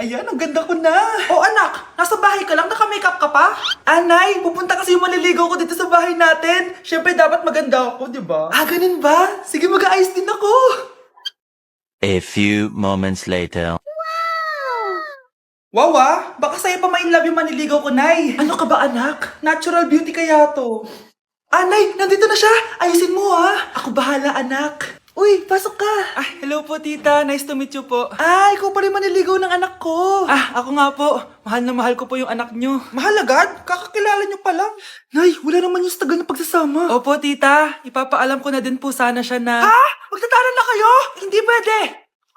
Ayan, ang ganda ko na. Oh anak, nasa bahay ka lang, naka-makeup ka pa? Anay, pupunta kasi yung maliligaw ko dito sa bahay natin. Siyempre dapat maganda ako, di ba? Ah, ganun ba? Sige, mag-aayos din ako. A few moments later. Wow baka sa'yo pa ma-inlove yung maniligaw ko, Nay. Ano ka ba, anak? Natural beauty kaya to. Nay, nandito na siya. Ayusin mo, ha. Ako bahala, anak. Uy, pasok ka. Hello po, tita. Nice to meet you po. Ikaw pa rin maniligaw ng anak ko. Ako nga po. Mahal na mahal ko po yung anak nyo. Mahal agad? Kakakilala nyo pa lang. Nay, wala naman yung tagal na pagsasama. Opo, tita. Ipapaalam ko na din po sana siya na... Magtatanan na kayo? Hindi pwede.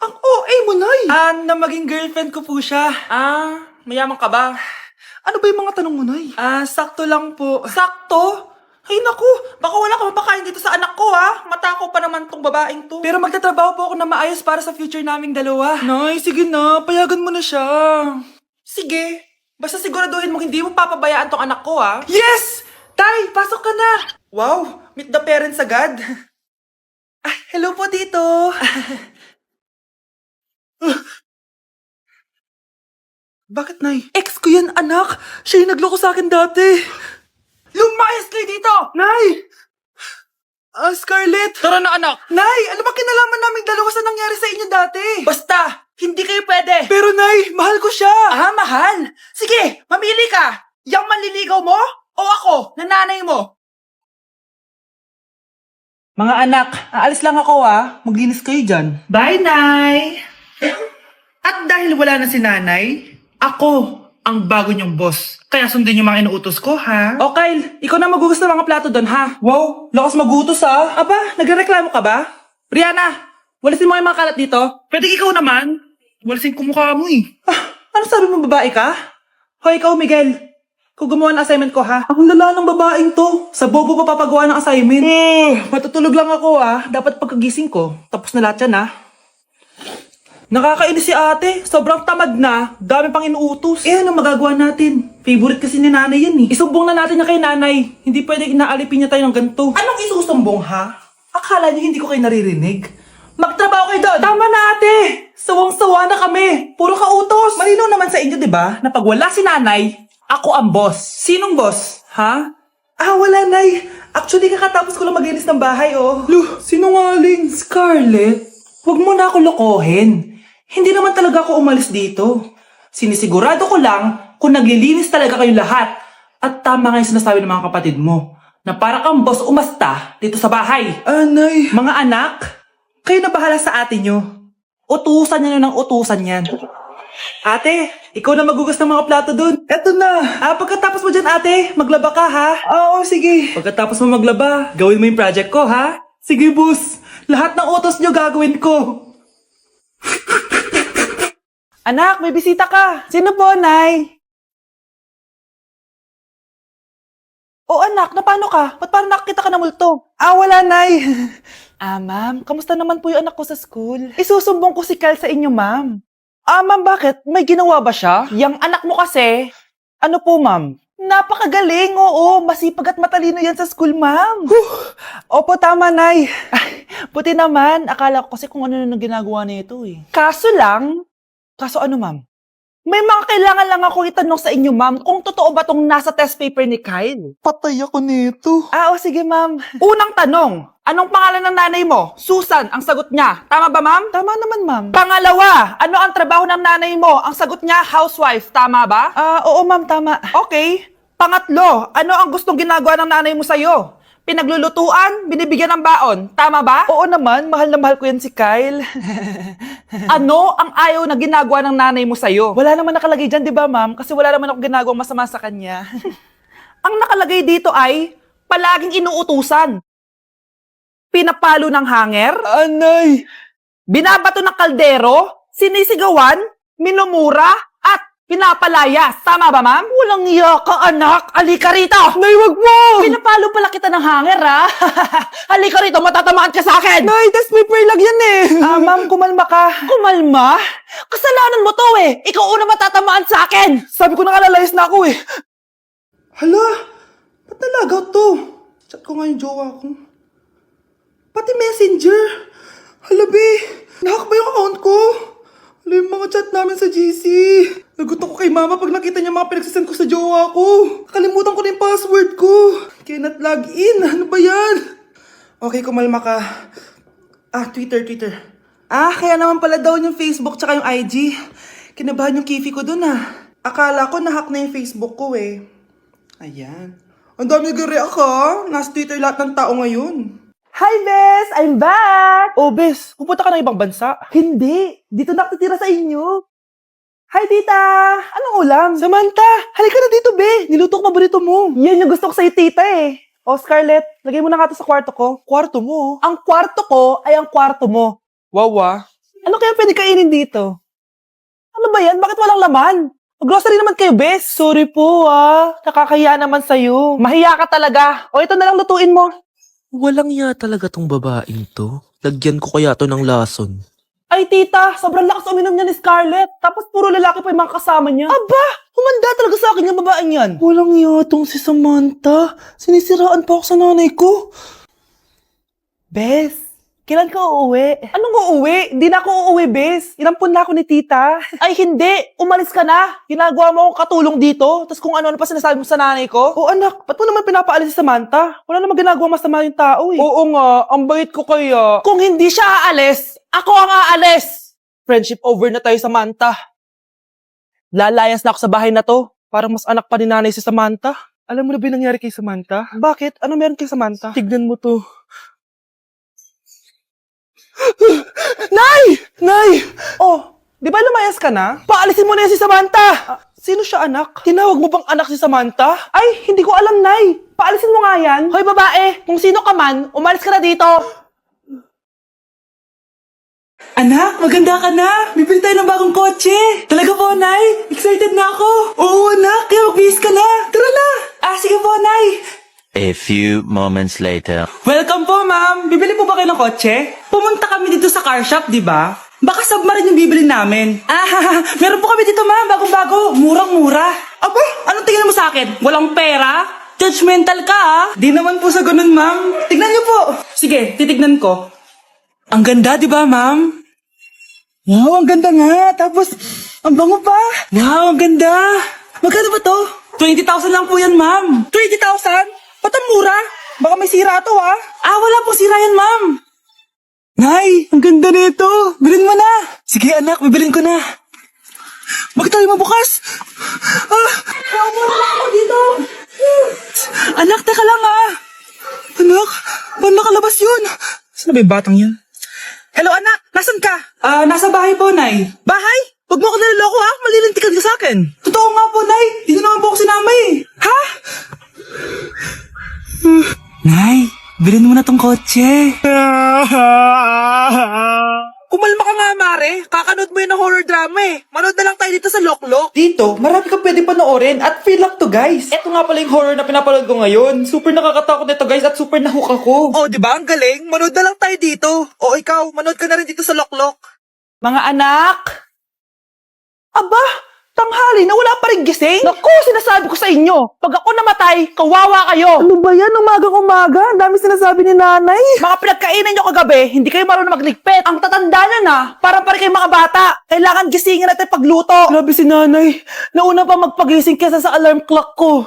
Ang OA mo, Nay. Na maging girlfriend ko po siya. Mayaman ka ba? Ano ba yung mga tanong mo, Nay? Sakto lang po. Sakto? Ay naku, baka wala ka mapakain dito sa anak ko ha. Matako pa naman tong babaeng to. Pero magtatrabaho po ako na maayos para sa future naming dalawa. Nay, sige na, payagan mo na siya. Sige, basta siguraduhin mo hindi mo papabayaan tong anak ko ha. Yes! Tay, pasok ka na. Wow, meet the parents agad. Hello po tito. Bakit, Nay? Ex ko yan, anak. Siya yung nagloko sa akin dati. Lumayas kayo dito! Nay! Scarlett! Tara na, anak! Nay! Ano ba kinalaman naming dalawa sa nangyari sa inyo dati? Basta! Hindi kayo pwede! Pero, Nay! Mahal ko siya! Mahal? Sige! Mamili ka! Yang manliligaw mo? O ako, nananay mo? Mga anak, aalis lang ako Maglinis kayo dyan. Bye, Nay! At dahil wala na si nanay, ako ang bago niyong boss. Kaya sundin yung mga inuutos ko, ha? O Kyle, ikaw na magugas ng mga plato doon, ha? Wow, lakas magutos, ha? Aba, nagreklamo ka ba? Brianna, walisin mo yung mga kalat dito. Pwede ikaw naman. Walisin ko mukha mo, ano sabi mo, babae ka? Hoy, ikaw, Miguel. Ikaw gumawa ng assignment ko, ha? Ang lala ng babaeng to. Sa bobo pa papagawa ng assignment. Matutulog lang ako, Dapat pagkagising ko. Tapos na lahat yan, Nakakainis si ate. Sobrang tamad na. Dami pang inuutos. Ano magagawa natin? Favorite kasi ni nanay yan Isumbong na natin niya kay nanay. Hindi pwede inaalipin niya tayo ng ganito. Anong isusumbong ha? Akala niyo hindi ko kayo naririnig? Magtrabaho kayo doon! Tama na ate! Sawang-sawa na kami! Puro kautos! Malinaw naman sa inyo, di ba? Na pag wala si nanay, ako ang boss. Sinong boss? Ha? Wala, Nay. Actually, kakatapos ko lang maglinis ng bahay, sinungaling. Scarlett, huwag mo na ako lokohin. Hindi naman talaga ako umalis dito. Sinisigurado ko lang kung naglilinis talaga kayo lahat. At tama nga yung sinasabi ng mga kapatid mo, na para kang boss umasta dito sa bahay. Nay. Mga anak, kayo na bahala sa ate nyo. Utusan nyo ng utusan yan. Ate, ikaw na magugas ng mga plato dun. Eto na. Pagkatapos mo dyan, ate, maglaba ka, ha? Oo, sige. Pagkatapos mo maglaba, gawin mo yung project ko, ha? Sige, boss. Lahat ng utos nyo gagawin ko. Anak, may bisita ka. Sino po, Nay? Anak, paano ka? Ba't parang nakakita ka ng multo? Wala, Nay. Ma'am, kamusta naman po yung anak ko sa school? Isusumbong ko si Kyle sa inyo, ma'am. Ma'am, bakit? May ginawa ba siya? Yang anak mo kasi. Ano po, ma'am? Napakagaling, oo. Masipag at matalino yan sa school, ma'am. Opo, tama, Nay. Buti naman. Akala ko kasi kung ano nang ginagawa nito Kaso ano, ma'am? May mga kailangan lang ako itanong sa inyo, ma'am, kung totoo ba tong nasa test paper ni Kyle. Patay ako nito. Sige, ma'am. Unang tanong, anong pangalan ng nanay mo? Susan, ang sagot niya. Tama ba, ma'am? Tama naman, ma'am. Pangalawa, ano ang trabaho ng nanay mo? Ang sagot niya, housewife. Tama ba? Oo, ma'am, tama. Okay. Pangatlo, ano ang gustong ginagawa ng nanay mo sa'yo? Pinaglulutuan, binibigyan ng baon. Tama ba? Oo naman, mahal na mahal ko yan si Kyle. Ano ang ayaw na ginagawa ng nanay mo sa'yo? Wala naman nakalagay dyan, di ba, ma'am? Kasi wala naman ako ginagawang masama sa kanya. Ang nakalagay dito ay, palaging inuutusan. Pinapalo ng hanger. Anay! Binabato ng kaldero, sinisigawan, minumura, at pinapalayas. Tama ba, ma'am? Walang iya ka, anak. Halika rito. Nay, wag mo. Pinapalo pala kita ng hanger, ha? Halika rito, matatamaan ka sa akin. Nay, test paper lang yan ma'am, kumalma ka. Kumalma? Kasalanan mo to Ikaw una matatamaan sa akin. Sabi ko na kalalayas na ako Hala, ba't nalagaw to? Chat ko nga yung jowa ko. Pati messenger. Hala, be. Nahack ba yung account ko? Hala yung mga chat namin sa GC. Nagutom ko kay mama pag nakita niya mga pinagsasend ko sa jowa ko. Kalimutan ko na yung password ko. Cannot log in. Ano ba yan? Okay, kumalma ka. Twitter. Kaya naman pala daw yung Facebook tsaka yung IG. Kinabahan yung kifi ko dun Akala ko nahack na yung Facebook ko eh. Ayan. Ang dami nag-react Nasa Twitter lahat ng tao ngayon. Hi, Bes! I'm back! Oh, Bes, pupunta ka ng ibang bansa? Hindi. Dito nakatitira sa inyo. Hi, tita! Anong ulam? Samantha, halika na dito, Be. Niluto ko paborito mo. Yan yung gusto ko sa'yo, tita eh. Oh, Scarlett, lagay mo na nga to sa kwarto ko. Kwarto mo? Ang kwarto ko ay ang kwarto mo. Wawa. Ano kaya pwede kainin dito? Ano ba yan? Bakit walang laman? Grocery naman kayo, Bes. Sorry po, Nakakahiya naman sa'yo. Mahiya ka talaga. O, ito na lang lutuin mo. Walang ya talaga tong babaeng to. Lagyan ko kaya to ng lason. Ay, tita, sobrang lakas uminom niya ni Scarlett. Tapos puro lalaki pa yung mga kasama niya. Aba, humanda talaga sa akin yung babaeng yan. Walang yatong si Samantha. Sinisiraan pa ako sa nanay ko. Bes, kailan ka uuwi? Anong uuwi? Hindi na ako uuwi, Bes. Inampun na ako ni tita. Ay, hindi. Umalis ka na. Ginagawa mo akong katulong dito. Tapos kung ano-ano pa sinasabi mo sa nanay ko. Oh, anak, ba't mo naman pinapaalis si Samantha? Wala naman ginagawa masama yung tao eh. Oo nga, ang bait ko kaya. Kung hindi siya aalis, ako ang aalis. Friendship over na tayo, Samantha. Lalayas na ako sa bahay na to. Parang mas anak pa ni nanay si Samantha. Alam mo na ba yung nangyari kay Samantha? Bakit? Ano meron kay Samantha? Tignan mo to. Nay! Nay! Oh, di ba lumayas ka na? Paalisin mo na yan si Samantha! Sino siya, anak? Tinawag mo bang anak si Samantha? Ay, hindi ko alam, Nay. Paalisin mo nga yan. Hoy, babae, kung sino ka man, umalis ka na dito. Anak, maganda ka na. Bibili tayo ng bagong kotse. Talaga po, Nay? Excited na ako. Oo, anak. Kaya magbihis ka na. Tara na. Sige po, Nay. A few moments later. Welcome po, ma'am. Bibili po ba kayo ng kotse? Pumunta kami dito sa car shop, di ba? Baka submarine yung bibili namin. Meron po kami dito, ma'am. Bagong-bago. Murang-mura. Aba, anong tingin mo sa akin? Walang pera? Judgmental ka, Di naman po sa ganun, ma'am. Tignan niyo po. Sige, titignan ko. Ang ganda, di ba, ma'am? Wow, ang ganda nga. Tapos, ang bango pa. Wow, ang ganda. Magkano ba to? 20,000 lang po yan, ma'am. 20,000? Ba't ang mura? Baka may sira to, wala pong sira yan, ma'am. Nay, ang ganda nito. Bilhin mo na. Sige, anak, bibilin ko na. Bakit tayo mabukas? Kaupo na lang ako dito. Anak, teka lang, Anak, paano nakalabas yun? Saan ba yung batang yun? Hello, anak. Nasaan ka? Nasa bahay po, Nay. Bahay? Huwag mo ako naliloko, Malilintikan ka sa akin. Totoo nga po, Nay. Dito naman po ako sinama, Ha? Nay, bilhin mo na tong kotse. Kumalma ka nga, Mare. Kakanood mo yun ng horror drama Manood na lang tayo dito sa Loklok. Dito, marami ka pwede panoorin at free lang to, guys. Ito nga pala yung horror na pinapanood ko ngayon. Super nakakatakot nito, guys, at super nahook ako. Oh, di ba? Ang galing. Manood na lang tayo dito. O ikaw, manood ka na rin dito sa Loklok. Mga anak! Aba! Tanghali na wala pa rin gising? Naku, sinasabi ko sa inyo, pag ako namatay, kawawa kayo. Ano ba yan? Umagang-umaga? Ang dami sinasabi ni nanay. Mga pinagkainan nyo kagabi, hindi kayo marunong magligpit. Ang tatanda nyo na, parang pare kayong mga bata. Kailangan gisingin natin pagluto. Grabe si nanay. Nauna pa magpagising kesa sa alarm clock ko.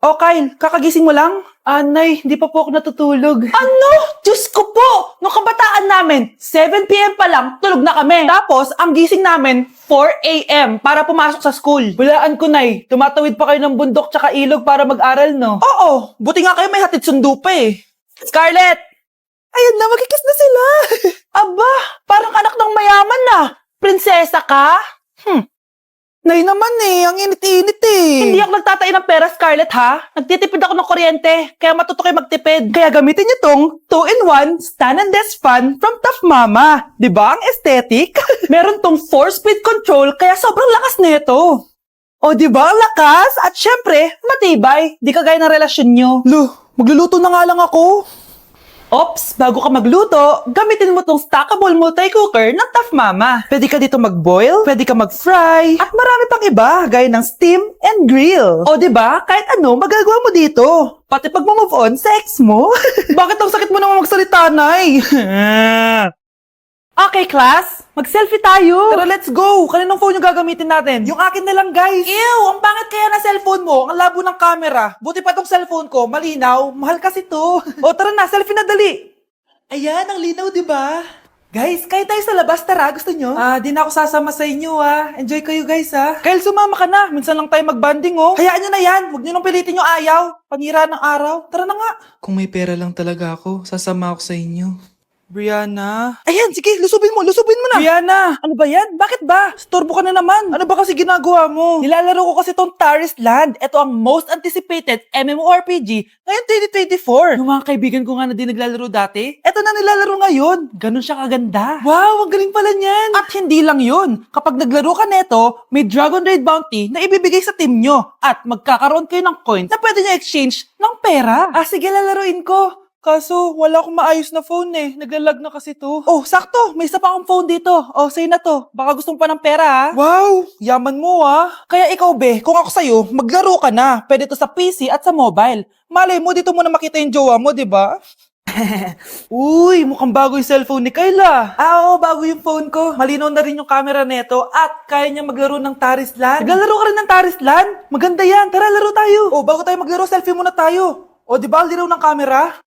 O Kyle, kakagising mo lang? Nay, hindi pa po ako natutulog. Ano? Diyos ko po! Nung kabataan namin, 7 p.m. pa lang, tulog na kami. Tapos, ang gising namin, 4 a.m. para pumasok sa school. Walaan ko, Nay. Tumatawid pa kayo ng bundok tsaka ilog para mag-aral, no? Oo. Buti nga kayo may hatid sundo pa Scarlett! Ayan na, magkikis na sila. Aba, parang anak ng mayaman na. Prinsesa ka? Nay naman ang init-init Hindi ako nagtatain ng pera, Scarlett, ha? Nagtitipid ako ng kuryente, kaya matuto kayo magtipid. Kaya gamitin niyo tong 2-in-1 stand and desk fan from Tough Mama. Di ba ang aesthetic? Meron tong 4-speed control, kaya sobrang lakas nito. O di ba ang lakas? At syempre, matibay. Di kagaya ng relasyon nyo. Magluluto na nga lang ako. Ops, bago ka magluto, gamitin mo tong stackable multi-cooker ng Tough Mama. Pwede ka dito mag-boil, pwede ka mag-fry, at marami pang iba, gaya ng steam and grill. O diba, kahit ano, magagawa mo dito. Pati pag move on sa ex mo. Bakit ang sakit mo naman magsalita, Nay? Okay, class. Mag-selfie tayo. Tara, let's go. Kaninong phone yung gagamitin natin? Yung akin na lang, guys. Ew, ang pangit kaya na cellphone mo. Ang labo ng camera. Buti pa tong cellphone ko. Malinaw. Mahal kasi to. O, tara na. Selfie na dali. Ayan, ang linaw, di ba? Guys, kayo tayo sa labas. Tara, gusto nyo? Di na ako sasama sa inyo, Enjoy kayo, guys, Kyle, sumama ka na. Minsan lang tayo mag-banding, Hayaan nyo na yan. Huwag nyo nang pilitin yung ayaw. Panira ng araw. Tara na nga. Kung may pera lang talaga ako, sasama ako sa inyo. Brianna. Ayan, sige, lusubin mo na. Brianna, ano ba yan? Bakit ba? Storbo ka na naman. Ano ba kasi ginagawa mo? Nilalaro ko kasi tong Taris Land. Ito ang most anticipated MMORPG ngayon 2024. Yung mga kaibigan ko nga na din naglalaro dati, ito na nilalaro ngayon. Ganun siya kaganda. Wow, ang galing pala niyan. At hindi lang yun. Kapag naglaro ka neto, may Dragon Raid Bounty na ibibigay sa team nyo. At magkakaroon kayo ng coins na pwede nyo exchange ng pera. Sige, lalaruin ko. Kaso, wala akong maayos na phone Naglalag na kasi to. Oh, sakto! May isa pa akong phone dito. Oh, sa'yo na to. Baka gusto mo pa ng pera, Wow! Yaman mo, Kaya ikaw, be, kung ako sa'yo, maglaro ka na. Pwede to sa PC at sa mobile. Malay mo, dito mo na makita yung jowa mo, di ba? Uy, mukhang bago yung cellphone ni Kayla. Oo, bago yung phone ko. Malinaw na rin yung camera neto at kaya niya maglaro ng Taris Land. Naglalaro ka rin ng Taris Land? Maganda yan. Tara, laro tayo. Oh, bago tayo maglaro, selfie muna tayo. O, di ba, linaw ng camera?